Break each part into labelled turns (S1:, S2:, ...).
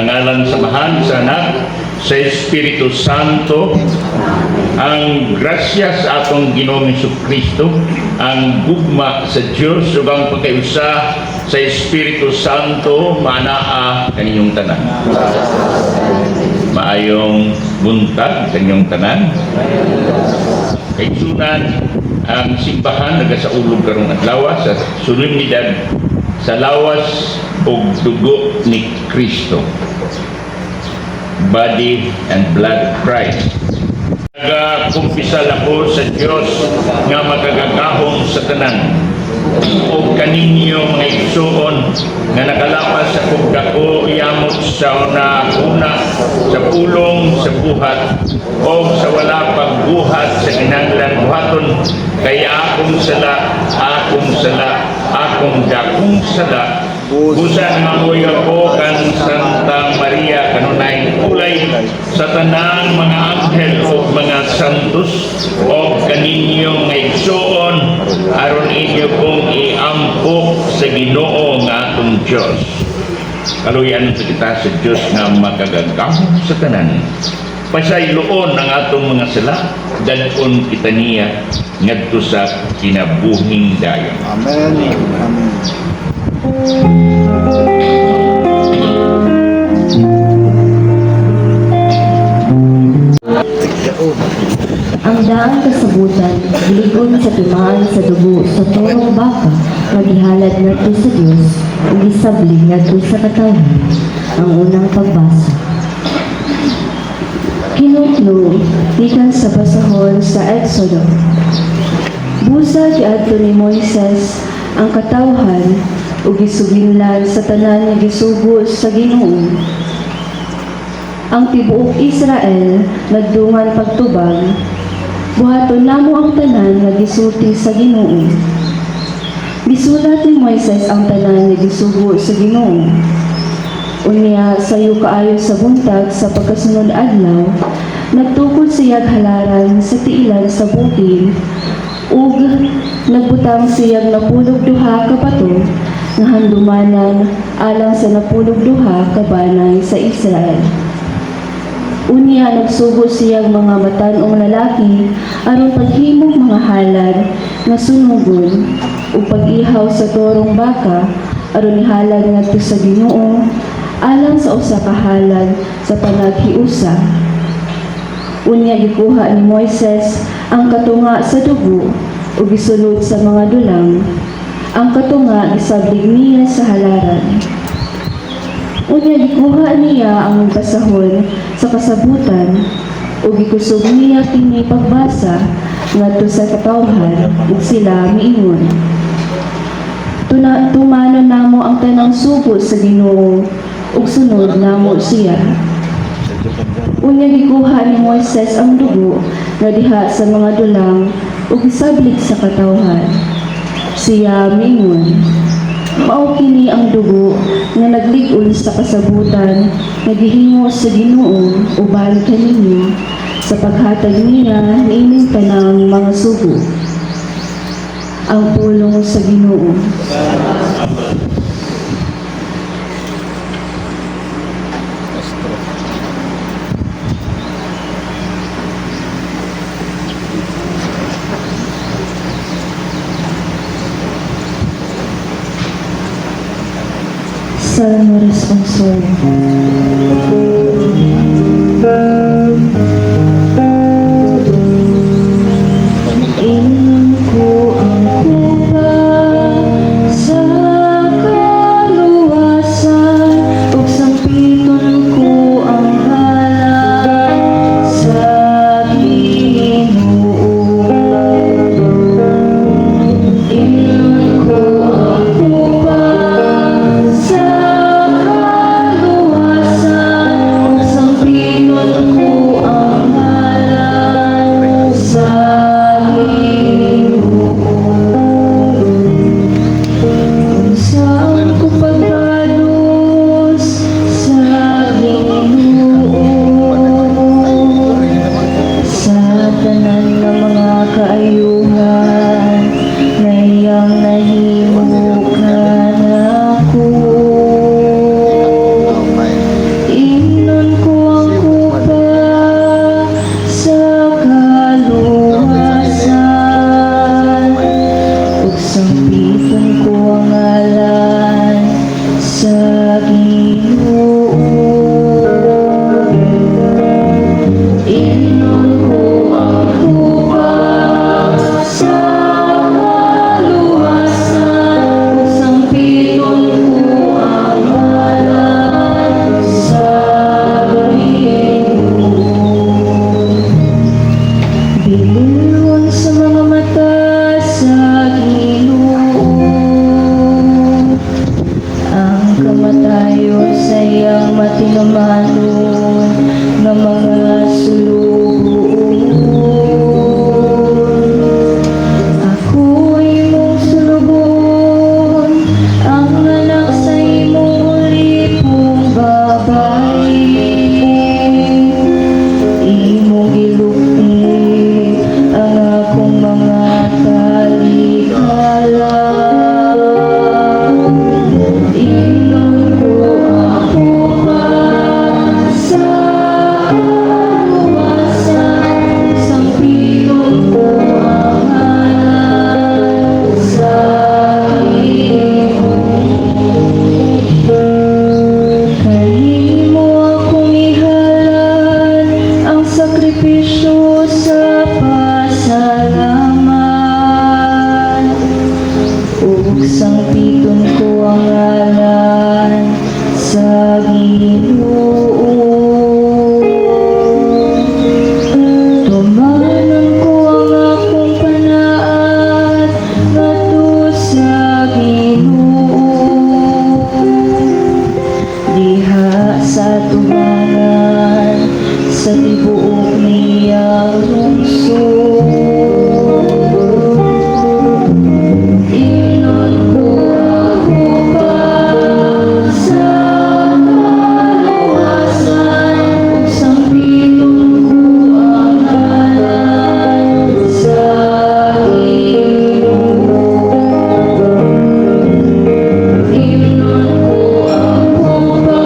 S1: ngalan sa Mahal, sa Anak, sa Espiritu Santo, ang grasya sa atong Ginoong Jesucristo, ang gugma sa Dios ug ang pagkayusa sa Espiritu Santo manaa kaninyong tanan. Maayong buntag kaninyong tanan. Kay sunan ang simbahan nagasaulog karong adlaw sa solemnidad sa lawas ug dugo ni Kristo, body and blood of Christ. Nagakumpisal ako sa Dios nga magagagahong sa tanan o kaninyo mga igsoon nga nakalapas sa kugdako yamot sa una sa pulong sa buhat o sa wala pagbuhat sa kinahanglan buhaton kaya akong sala busan mamoy ako kan Santa Maria kanunay kulay sa tanang mga anghel o mga santos o kaninyong nga igsoon aron inyo kong iampok sa Ginoo nga atong Dios. Kaluyan sa kita sa Dios nga magagagahong sa tanan. Pasayloon ang atong mga sala, dadon kita niya ngadto sa kinabuhing dayon.
S2: Amen. Amen.
S3: Ang daang kasabutan, gilikon sa timaan sa dugo sa turong baka, maghihalad ngadto sa Dios, ug gisablig ngadto sa katawhan. Ang unang pagbasa. Kinutlo, gikan sa basahon sa Exodo. Busa giadto ni Moises ang katawhan ug gisuginlan sa tanan nga gisugo sa Ginoo. Ang tibuok Israel nagdungan pagtubag, buhaton namo ang tanan nga gisulti sa Ginoo. Gisulat ni Moises ang tanan nga gisugo sa Ginoo. Unya sayo kaayo sa buntag sa pagkasunod adlaw, nagtukod siyag halaran sa tiilan sa bukid ug nagbutang siyag napulog duha ka bato nga handumanan alang sa napulog duha ka banay sa Israel. Unya nagsugo siyang mga batan-ong lalaki aron paghimog mga halad nga sunugon ug pag-ihaw sa torong baka aron ihalad ngadto sa Ginoo alang sa usa ka halad sa panaghiusa. Unya gikuha ni Moises ang katunga sa dugo ug gisulod sa mga dulang. Ang katunga gisablig niya sa halaran. Unya gikuha niya ang basahon sa kasabutan ug gikusog niya kini pagbasa ngadto sa katawhan ug sila miingon. Tumanon namo ang tanang sugo sa Ginoo ug sunod namo siya. Unya gikuha ni Moises ang dugo nga diha sa mga dulang ug gisablig sa katawhan. Siya miingon, mao kini ang dugo nga naglig-on sa kasabutan nga gihimo sa Ginoo uban kaninyo sa paghatag niya niining tanang mga sugo. Ang pulong sa Ginoo. Salmo responsorial. Sa kaluwasan, sang pinon ko tibuok niya lungsod. Inon ko ako pa sa kaluwasan, ug sampiton ko ang ngalan sa Ginoo. Inon ko ako pa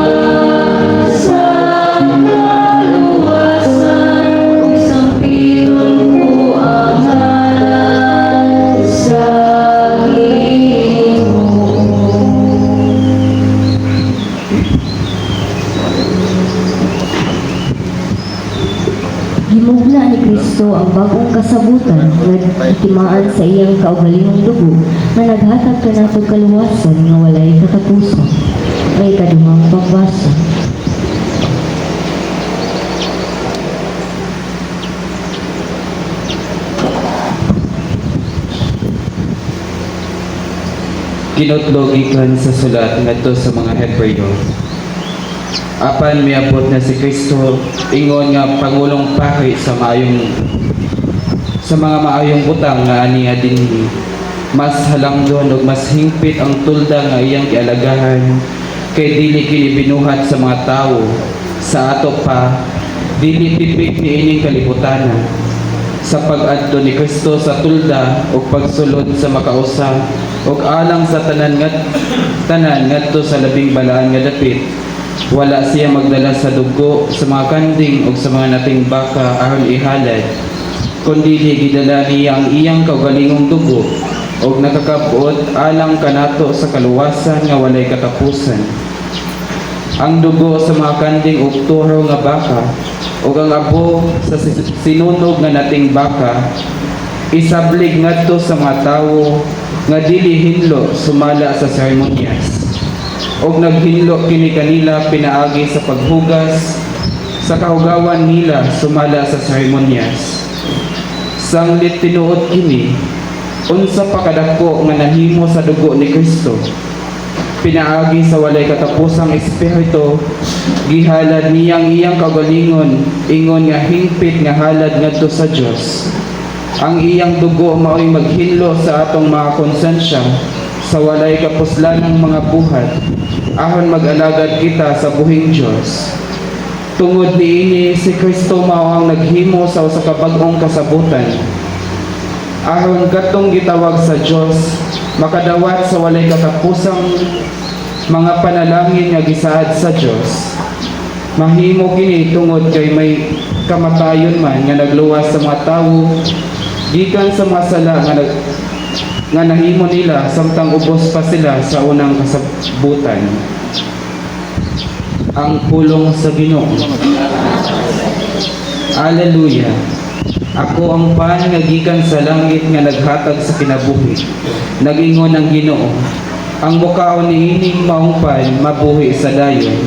S3: sa kaluwasan, ug sampiton ko ang ngalan sa Ginoo. Gimugna ni Kristo ang bagong kasabutan nga itimaan sa iyang kaugalingong dugo nga naghatag kanatog kaluwasan nga walay katapuson. May kaduhang pagbasa.
S2: Kinutlog ikan sa sulat ngadto sa mga Hebreo. Apan miabot na si Kristo ingon nga pangulong paki sa mga maayong butang nga aniya dinhi. Mas halangdon ug mas hingpit ang tulda nga iyang gialagahan kay dili kini binuhat sa mga tawo. Sa ato pa dili tipik niining kalibutan. Sa pag-adto ni Kristo sa tulda ug pagsulod sa makausa ug alang sa tanan ngadto sa labing balaan nga dapit, wala siya magdala sa dugo sa mga kanding ug sa mga nating baka aron ihalad, kundi gidala niya ang iyang kaugalingong dugo ug nakakabuot alang kanato sa kaluwasan nga walay katapusan. Ang dugo sa mga kanding ug tuhro nga baka ug ang abo sa sinunog nga nating baka isablig ngadto sa mga tawo nga dili hinlo sumala sa seremonyas. Og naghinlo kini kanila pinaagi sa paghugas sa kahugawan nila sumala sa seremonyas. Sanglit tinuod kini unsa pa kadako nga nahimo sa dugo ni Kristo. Pinaagi sa walay katapusang espiritu, gihalad niyang iyang kagalingon, ingon nga hingpit nga halad ngadto sa Dios. Ang iyang dugo mao'y maghinlo sa atong mga konsensya sa walay kapuslanang mga buhat, ahon mag-alagad kita sa buhing Dios. Tungod niini si Kristo mao ang naghimo sa usa ka bag-ong kasabutan. Ahon katong gitawag sa Dios, makadawat sa walay katapusang mga panalangin nga gisaad sa Dios. Mahimo kini tungod kay may kamatayon man nga nagluwas sa mga tawo gikan sa mga sala nga nahimo nila samtang ubos pa sila sa unang kasabutan. Ang pulong sa Ginoo. Alleluia. Ako ang pan nga gikan sa langit nga naghatag sa kinabuhi. Nagingon ang Ginoo, ang mukaon niining maong pan mabuhi sa dayon.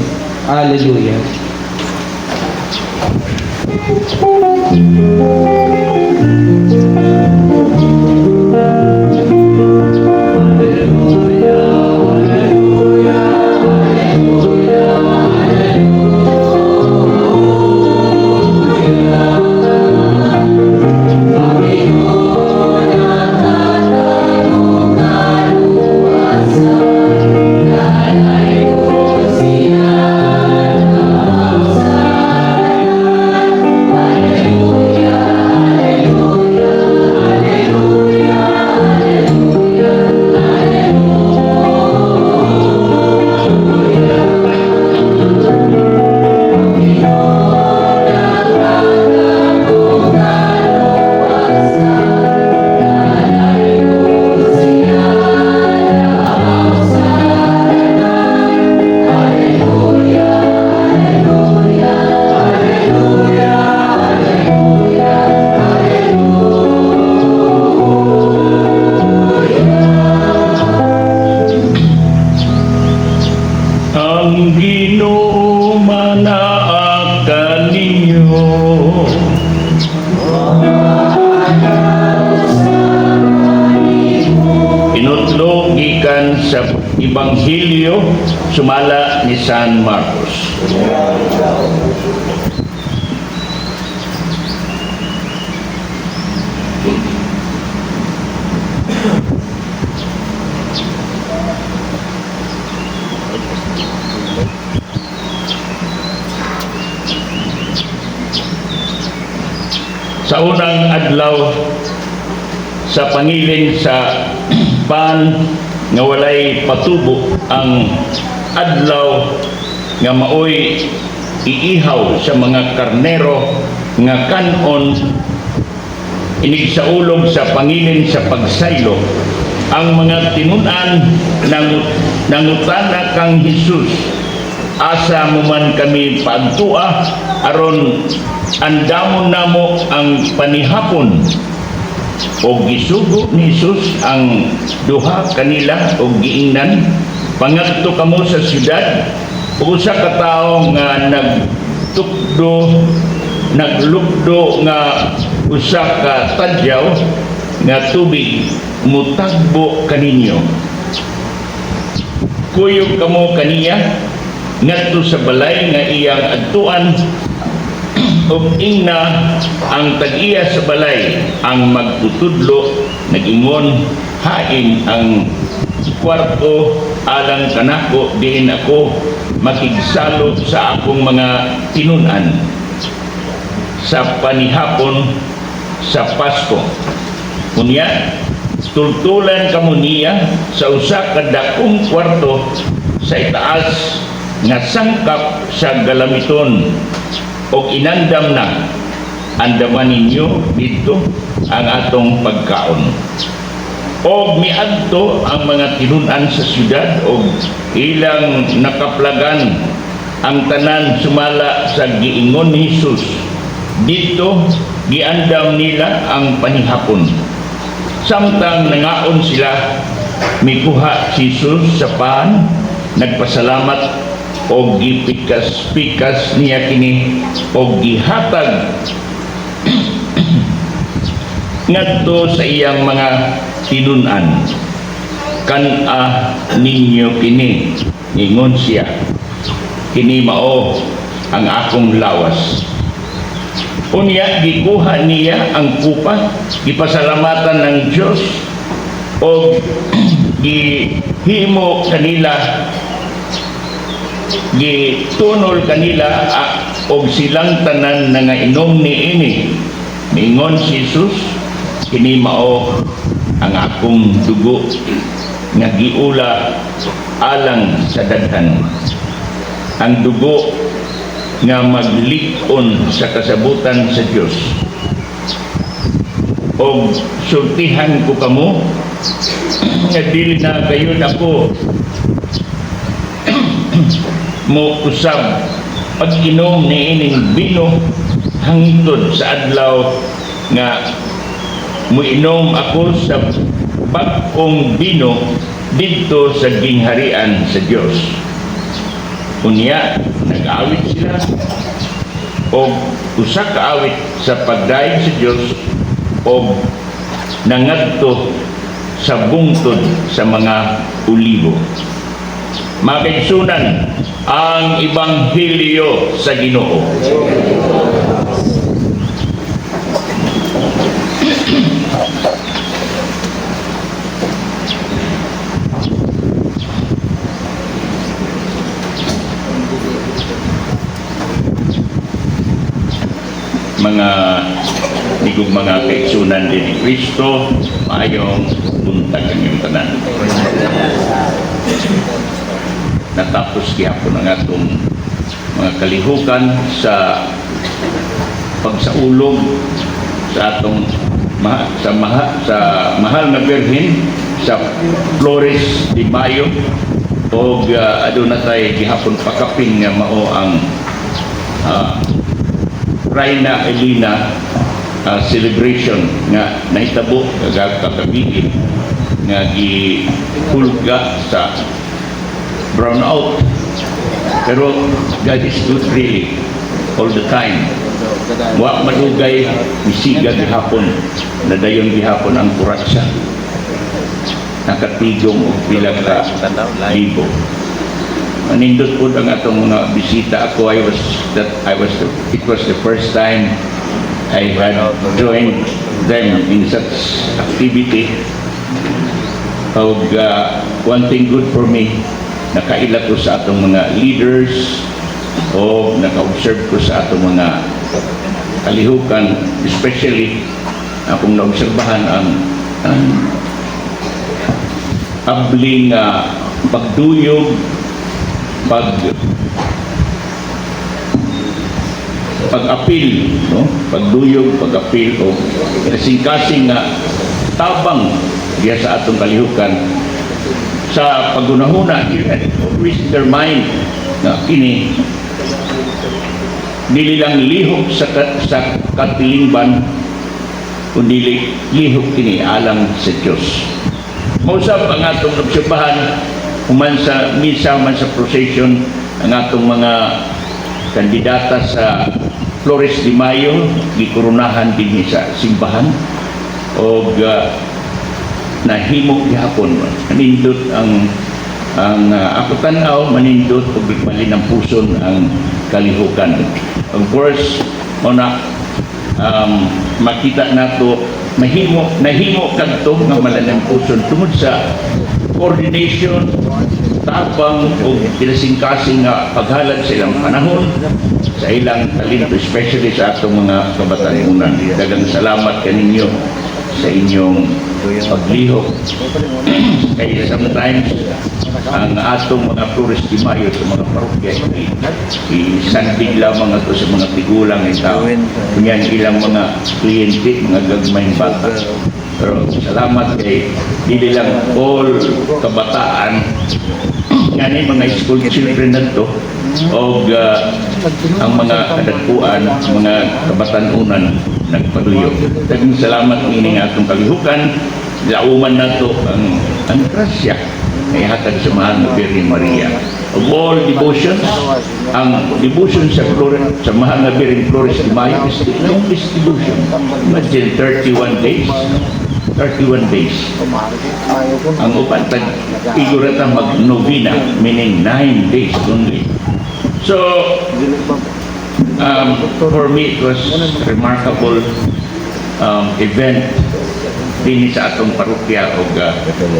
S2: Alleluia.
S1: Ang Ginoo manaakan ninyo. Inutlog gikan sa Ebanghelyo sumala ni San Marcos. Sa unang adlaw sa pangilin sa pan nga walay patubo ang adlaw nga maoy iihaw sa mga karnero nga kanon inig sa ulog sa pangilin sa pagsaylo ang mga tinun-an nangutana kang Hesus, asa mo man kami paadtua aron andamon namo ang panihapon. O gisugo ni Hesus ang duha kanila o giingnan, pangadto kamo sa syudad, usa ka tawo nga naglugdo nga usa ka tadyaw nga tubig mutagbo kaninyo. Kuyog kamo kaniya ngadto sa balay nga iyang adtuan ug ingna ang tag-iya sa balay ang magtutudlo nag-ingon, hain ang kwarto alang kanako diin ako makigsalo sa akong mga tinun-an sa panihapon sa Pasko. Unya tultulan kamo niya sa usa ka dakong kwarto sa itaas nga sangkap sa galamiton o inandam na andaman ninyo dito ang atong pagkaon. O miadto ang mga tinun-an sa syudad o ilang nakaplagan ang tanan sumala sa giingon ni Hesus. Dito giandam nila ang panihapon. Samtang nangaon sila, mikuha si Jesus sa pan, nagpasalamat o gipikas-pikas niya kini o gihatag ngadto sa iyang mga tinun-an. Kana ninyo kini, ingon siya, kini mao ang akong lawas. Unya gikuha niya ang kupa, gipasalamatan ng Diyos o gihimo kanila, gitunol kanila og silang tanan na nga inom niini. Mingon si Jesus, kini mao ang akong dugo nga giula alang sa daghan. Ang dugo nga maglik-on sa kasabutan sa Dios. Og sultihan ko kamo nga dili na kayo ako mo usab pag-inom ni ining bino hangtod sa adlaw nga muinom ako sa bag-ong bino didto sa gingharian sa Dios. Unya nag-awit sila o usa ka awit sa pagdaig sa Dios o nangadto sa bungtod sa mga ulibo. Mga kaigsunan, ang Ebanghelyo sa Ginoo. Mga ligog mga kaigsunan din ni Kristo, maayong buntag ang iyong tanan. Natapos gihapon ang atong mga kalihukan sa pagsaulog sa atong mahal na Birhen sa Flores de Mayo o aduna tay gihapon pakaping nga mao ang Reina Elena celebration nga nahitabo kagabi nga gihulga sa brownout. Pero God is good really all the time. Wa madugay bisiga gihapon, nadayon gihapon ang kuratsa. Nakatigong og pila ka libo. Manindot po ang atong mga bisita. Ako, it was the first time I had joined them in such activity. One thing good for me, nakaila ko sa atong mga leaders o naka-observe ko sa atong mga kalihukan, especially kung naobserbahan ang abling pagduyog, pag-apil, no? Pagduyog, pag-apil o kasing-kasing nga tabang diya sa atong kalihukan sa pagunahuna, always in their mind na kini dili lang lihok sa katilingban kundi lihok kini alang sa Diyos. Mausap ang atong obserbahan human sa misa, human sa procession, ang atong mga kandidata sa Flores de Mayo gikurunahan din sa simbahan o nahimok gihapon manindot ang ako tanaw manindot ug malinang puson ang kalihukan. Of course muna makita nato nahimo kadto nga malinang puson tungod sa coordination, tabang o kinasing-kasing nga paghalad sa ilang panahon, sa ilang talento, especially sa atong mga kabatanunan. Daghang salamat kaninyo sa inyong paglihok. Kaya sometimes ang atong mga Flores de Mayo sa mga parokya isandig lamang ato sa mga tigulang ng tao. Kunyan ilang mga kliyente, mga gagmayng bata. Pero salamat kay dili lang all kabataan ngani mga school children nato o ang mga kadagpuan, mga kabatanunan nagpaduyok. Daghang salamat ini nga atong kalihukan. Lauman nato ang grasya na ihatag sa mahal na Virgin Maria. Of all devotions, ang devotion sa mahal na Virgin Flores de Mayo is the longest devotion. Imagine 31 days. 31 days. Ang upan igurata mag-novena, meaning 9 days only. So, for me, it was a remarkable event din sa atong parokya o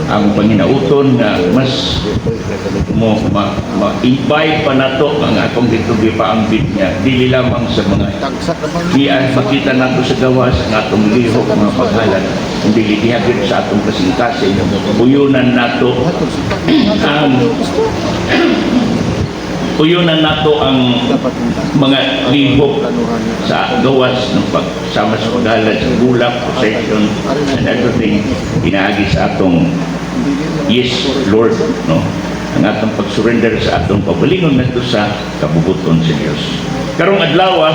S1: ang panginauton na mas ma-invite pa nato ang atong ditubi pa ang bid niya dili lamang sa mga makita nato sa gawas ang atong lihok mga paghalan kundi dihagid sa atong kasing-kasing uyunan nato ang mga lihok sa gawas ng pagsama sa paghalad sa bulak, procession, and everything inaagi sa atong yes, Lord, no? Ang atong pag-surrender sa atong pagalingon nato sa kabubuton sa Diyos. Karong adlaw,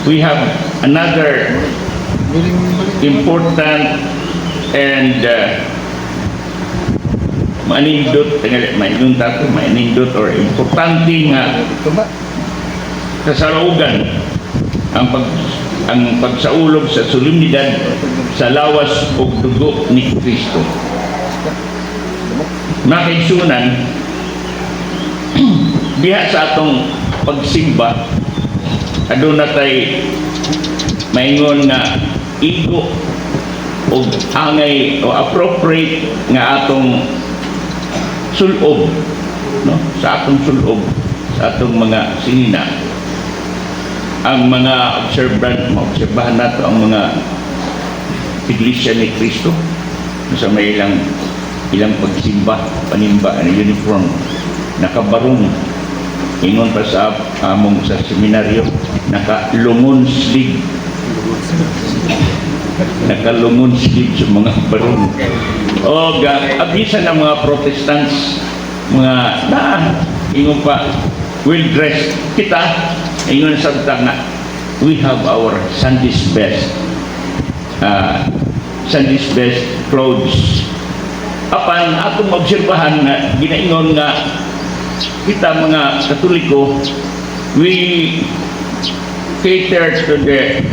S1: we have another important and mainindot or importante nga kasalaugan ang pagsaulog sa solemnidad sa lawas ug dugo ni Kristo. Makigsunan diha sa atong pagsimba aduna tay maingon nga igo o angay o appropriate nga atong sulob, no? Sa atong sulob, sa atong mga sinina, ang mga maobserbahan nato ang mga iglesia ni Kristo sa may ilang pagsimba, panimba, uniform, nakabarong, ingon pa sa among sa seminaryo, nakalungon sleeve sa mga barong. O abisa ng mga Protestants, mga ingon pa well dressed kita, ingon sa na we have our Sunday's best clothes. Apan atong obserbahan nga ginaingon nga kita mga Katoliko, we cater to the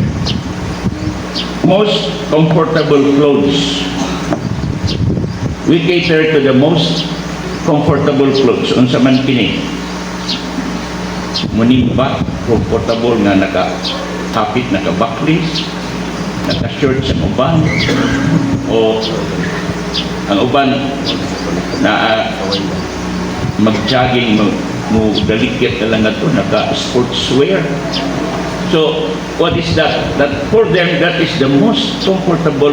S1: most comfortable clothes. We cater to the most comfortable clothes. Unsa man kini? Munimba, comfortable nga naka-hapit, naka-backlist, naka-shirt sa uban, o ang uban na mag-jogging, mo dalikit na lang ito, naka-sportswear. So, what is that? That for them, that is the most comfortable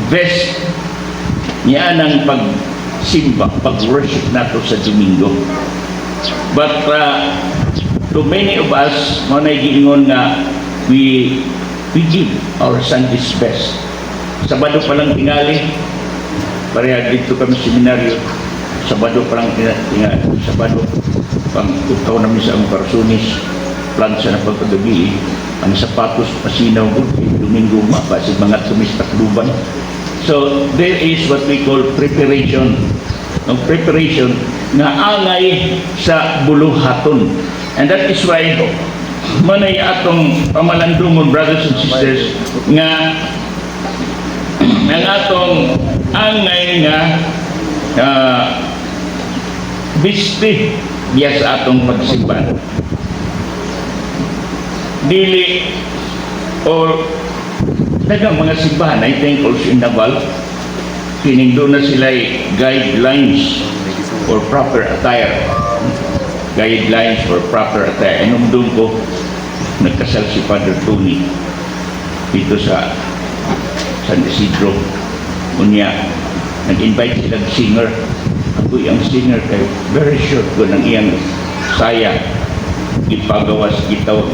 S1: vest niya ng pagsimba, pag-worship nato sa Domingo. But to many of us, manay giingon nga, we give our Sunday's best. Sabado pa lang tingali, pareha dito kami seminaryo, Sabado pa lang tingali, Sabado, pang utaw namin sa among karsunis, plansa na pagkagabi, ang sapatos pasinaw ko, Domingo mapasid mga tumistakluban. So, there is what we call preparation. Ang preparation na angay sa buluhaton. And that is why manay atong pamalandungon, brothers and sisters, nga ang atong angay nga bisti biya sa atong pagsimba. Dili or dagang mga simbahan, I think also in Naval, kining doon na sila guidelines for proper attire. Guidelines for proper attire. Inumdum ko, nagkasal si Father Tony dito sa San Isidro. Unya, nag-invite silang singer. Ako yung singer kay very short ko ng iyang saya. Ipagawas, gitawag.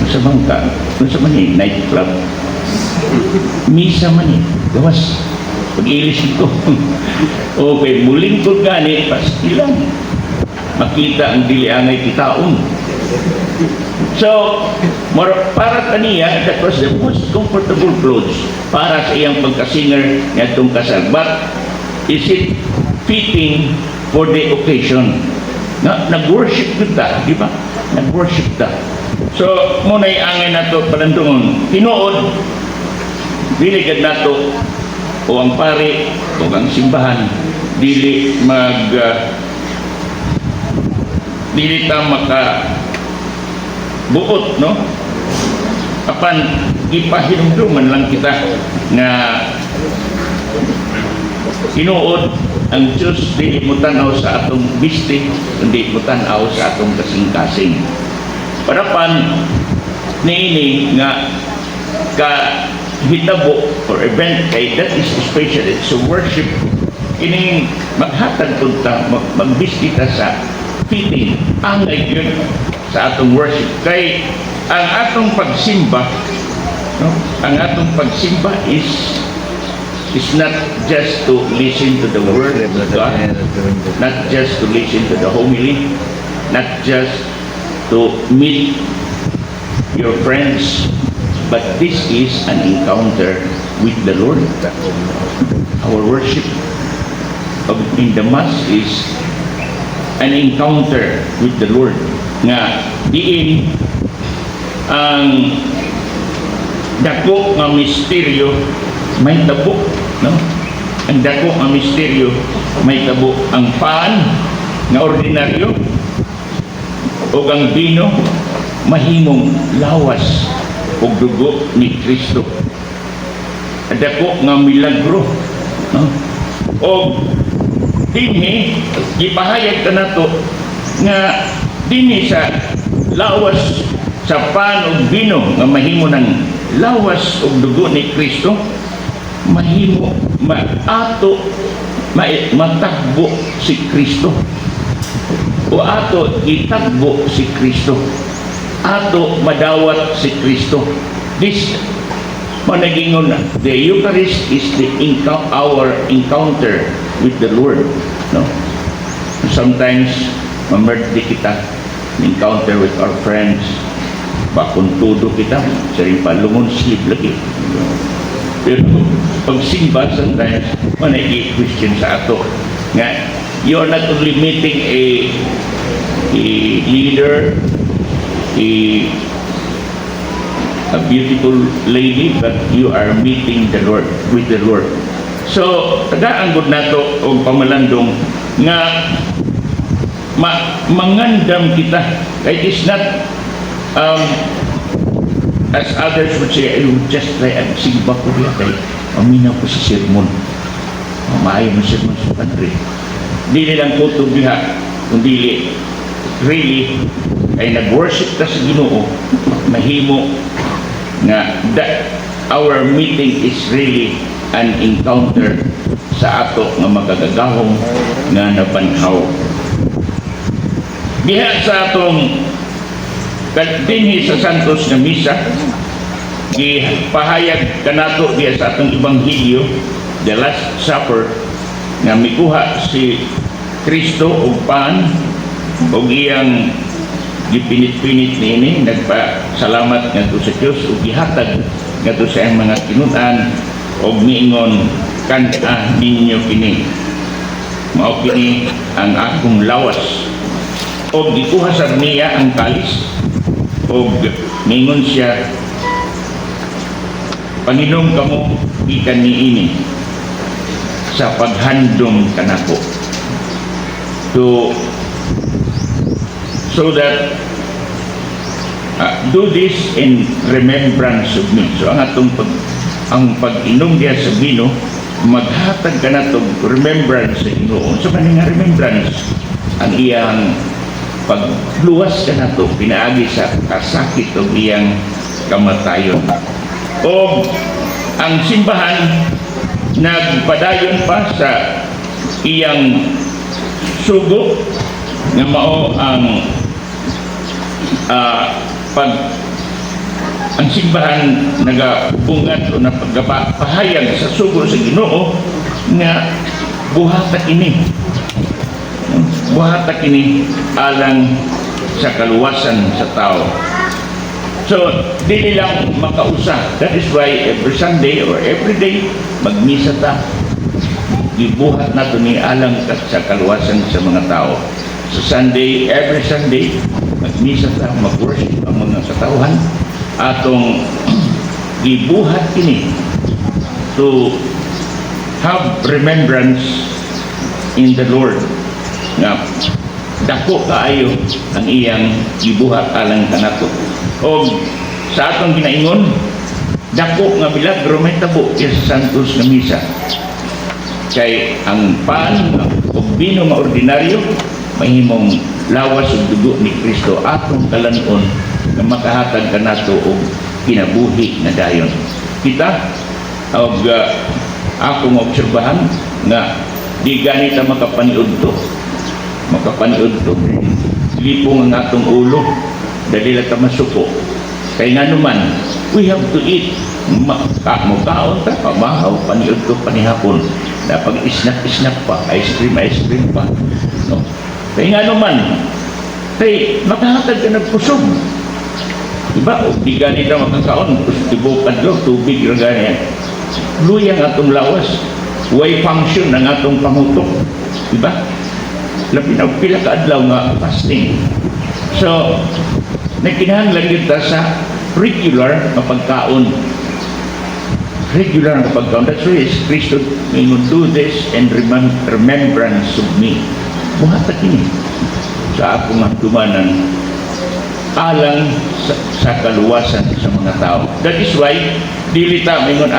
S1: Sa bangka, sa mani, nightclub. Misa man gawas. Pag-ilis ko. Okay, muling ko gani, pastilan. Makita ang diliangay kitaon. So, para kaniya, that was the most comfortable clothes para sa iyang pagka-singer nitong kasal. But, is it fitting for the occasion? Nag-worship kita, di ba? Nag-worship ta. So, muna'y angay na ito palandungon. Tinuod, biligad na ito o ang pari o ang simbahan dili dili ta maka buot, no? Apan ipahinumduman lang kita nga tinuod ang Diyos dili mo tanaw sa atong bisti, hindi mo tanaw sa atong kasing-kasing. Parapan niini nga ka hitabo or event kay that is special. It's a worship. Kining maghatag punta, magbistita sa fitting, angay yun sa atong worship. Kay ang atong pagsimba, no? Ang atong pagsimba is not just to listen to the word of God, not just to listen to the homily, not just to meet your friends, but this is an encounter with the Lord. Our worship in the Mass is an encounter with the Lord. Nga diin ang dako nga misteryo may tabo, no? Ang dako nga misteryo may tabo. Ang paan nga ordinaryo o ang bino mahimong lawas o dugo ni Kristo. Dako nga milagro, no? O dinhi gipahayag ka nato nga dinhi sa lawas sa pan ug bino nga mahimo ng lawas ug dugo ni Kristo, mahimo maato matagbo si Kristo o ato itagbo si Kristo, ato madawat si Kristo. This managingon na the Eucharist is our encounter with the Lord, no? Sometimes ma-birthday kita, encounter with our friends, bakon todo kita sa rin palungon sleep lagi. Pero pag simba sometimes manay question sa ato nga you're not only meeting a leader, a beautiful lady, but you are meeting the Lord, with the Lord. So, tagaan gud nato og pamalandong nga mangandam kita. It is not as others would say, I will just try and simba ko diya kay aminaw ko sa sermon. Maayo mo sermon sa Padre. Dili lang ko ito diha, kung dili really ay nag-worship ta sa Ginoo, mahimo nga that our meeting is really an encounter sa ato nga magagagahong nga nabanhaw. Diha sa atong dinhi sa Santos nga Misa, gipahayag kanato diha sa atong Ebanghelyo, the Last Supper, nga mikuha si Kristo og pan og iyang gipinit-pinit niini, nagpasalamat ngadto sa Dios ug gihatag ngadto sa iyang mga kinun-an og miingon, kan-a ninyo kini, mao kini ang akong lawas. Og gikuha sa niya ang kalis og miingon siya, Panginoon kamo gikan niini sa paghandom kanako, so that do this in remembrance of me. So ang atong pag-inom diya sa vino, maghatag ka na itong remembrance sa Ginoo. So man nga remembrance, ang iyang pagluwas ka na ito, pinaagi sa kasakit o iyang kamatayon. O ang simbahan nagpadayon pa sa iyang sugo nga mao ang ang simbahan nagabungat o napagpahayag sa sugo sa Ginoo nga buhata kini alang sa kaluwasan sa tao. So, dili lang makausa. That is why every Sunday or every day magmisa ta. Gibuhat nato ni alang sa kaluwasan sa mga tao. Sa Sunday, every Sunday, magmisa ta, mag-worship ang mga katauhan. Atong gibuhat kini to have remembrance in the Lord. Nga, dako kaayo ang iyang gibuhat alang kanato. O sa atong ginaingon, dako nga milagro may tabo sa Santos nga Misa. Kay ang pan o bino nga ordinaryo mahimong lawas ug dugo ni Kristo atong kalanon nga makahatag kanato og kinabuhi na dayon. Kita og akong obserbahan nga di ganita makapaniud to lipong ang atong ulo dali lang ta masuko. Kay nga naman, we have to eat. Mukaon ta, pamahaw, paniud ko, panihapon. Na pag isnak pa, ice cream pa. No? Kay nga naman, kay makahatag ka nagpusog. Diba? O di ganito makakaon, tibukan lo, tubig yung ganyan. Luyang atong lawas. Way function ang atong pangutok. Diba? Labi na pila ka adlaw nga fasting. So, nagkinahanglan kita sa regular na pagkaon. Regular na pagkaon. That's why Kristo will do this in remembrance of me. Buhat kini sa akong tumanan alang sa kaluwasan sa mga tao. That is why dili ta mingon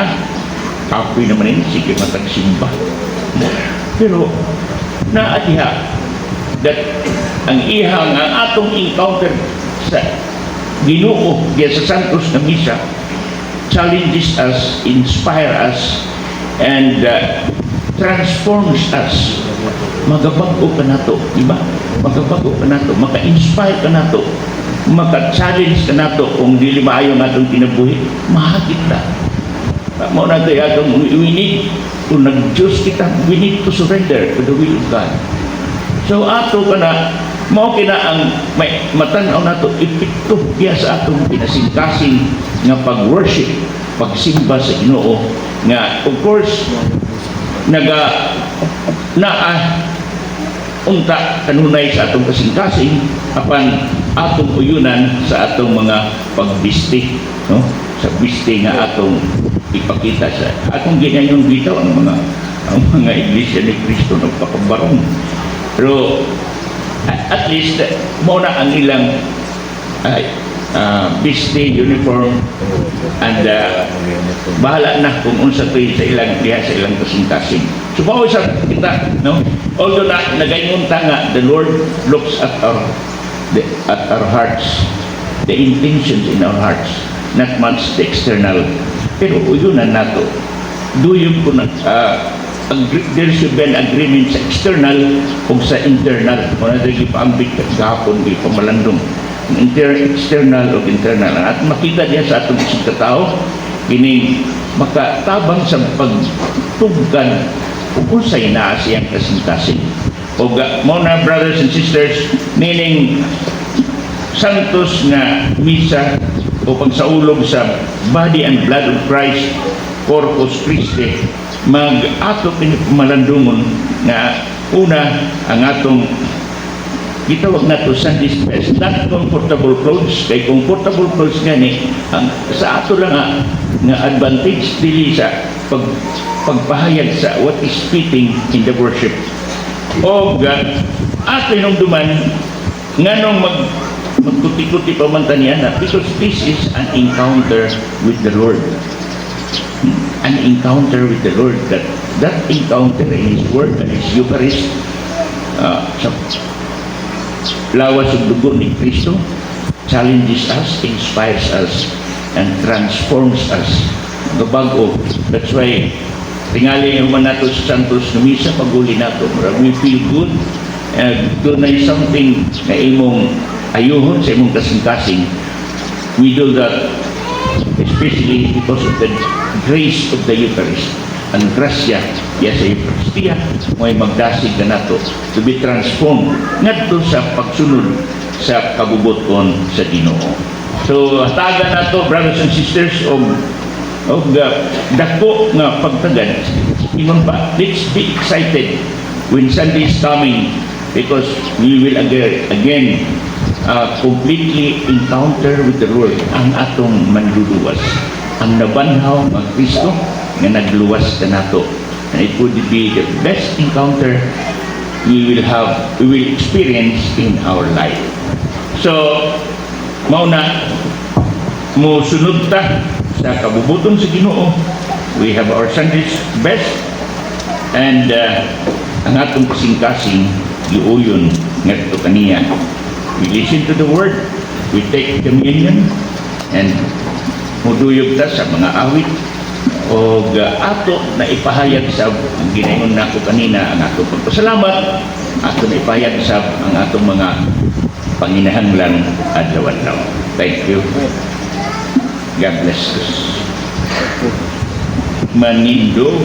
S1: kapoy naman ini, sige matagsimba. Pero naadiha that ang ihang ang atong encounter sa Ginoo diya sa Santos na Misa challenges us, inspire us, and transforms us. Magabago ka na to, diba? Magabago ka na to, maka-inspire ka na to, maka-challenge ka na to kung dili maayo nga itong kinabuhi, mahagit na. Mao na ito atong we need to nag-Diyos kita, we need to surrender to the will of God. So ato ka na, mao kina ang may matanaw na ito, epekto diya sa atong pinasingkasing nga pag-worship, pagsimba sa Ginoo, nga of course, unta kanunay sa atong kasing-kasing apan atong uyunan sa atong mga pagbiste, no? Sa biste nga atong ipakita sa atong ginayong bitaw ang mga iglesia ni Kristo nagpakabarong. Pero at least mo na ang ilang biste uniform and bahala na kung unsa to sa ilang diha sa ilang kasing-kasing. So mao sa kita, no? Although na nagaingon ta nga the Lord looks at our at our hearts, the intentions in our hearts, not much the external. Pero uyunan nato, duyog ko na, there should be an agreement sa external o sa internal. Kung na rin ipaambit kahapon, ipamalandong. External o internal. At makita niya sa atong isang katao, kining makatabang sa pagtugkan kung sa'y naa siyang kasing-kasing. O muna, brothers and sisters, meaning santos nga misa o pagsaulog sa body and blood of Christ, Corpus Christi, mag-ato pinipamalandungon na una ang atong gitawag na to Sunday best, not comfortable clothes. Kay comfortable clothes gani ang sa ato lang nga advantage dili sa pagpahayag sa what is fitting in the worship. O ato inumduman nganong magkuti-kuti pa man taniya na because this is an encounter with the Lord. An encounter with the Lord, that encounter in His Word and His Eucharist, sa lawas ng dugo ni Kristo, challenges us, inspires us, and transforms us. Gabago. That's why tingali yung man nato sa Santos na Misa, pag-uli nato, we feel good, and doon na something na imong ayuhon sa imong kasing-kasing. We do that especially because of the grace of the Eucharist. Ang grasya ya sa Eucharistia may magdasig na nato to be transformed ngadto sa pagsunod sa kabubuton sa Ginoo. So hatagan nato, brothers and sisters, of dako nga pagtagad. Ingon pa, let's be excited when Sunday is coming because we will again completely encounter with the Lord ang atong manluluwas, ang nabanhaw ng Kristo nga nagluwas na nato. And it would be the best encounter we will experience in our life. So mauna mo sunod ta sa kabubuton sa Ginoo. We have our Sunday's best, and ang atong kasing-kasing giuyon ngadto kaniya. We listen to the word, we take communion, and muduyog ta sa mga awit o ato na ipahayag sa ginayon nako kanina ang atong pagpasalamat, ato na ipahayag sa ang atong mga panginahanglan adlaw-adlaw. Thank you. God bless us. Manindo.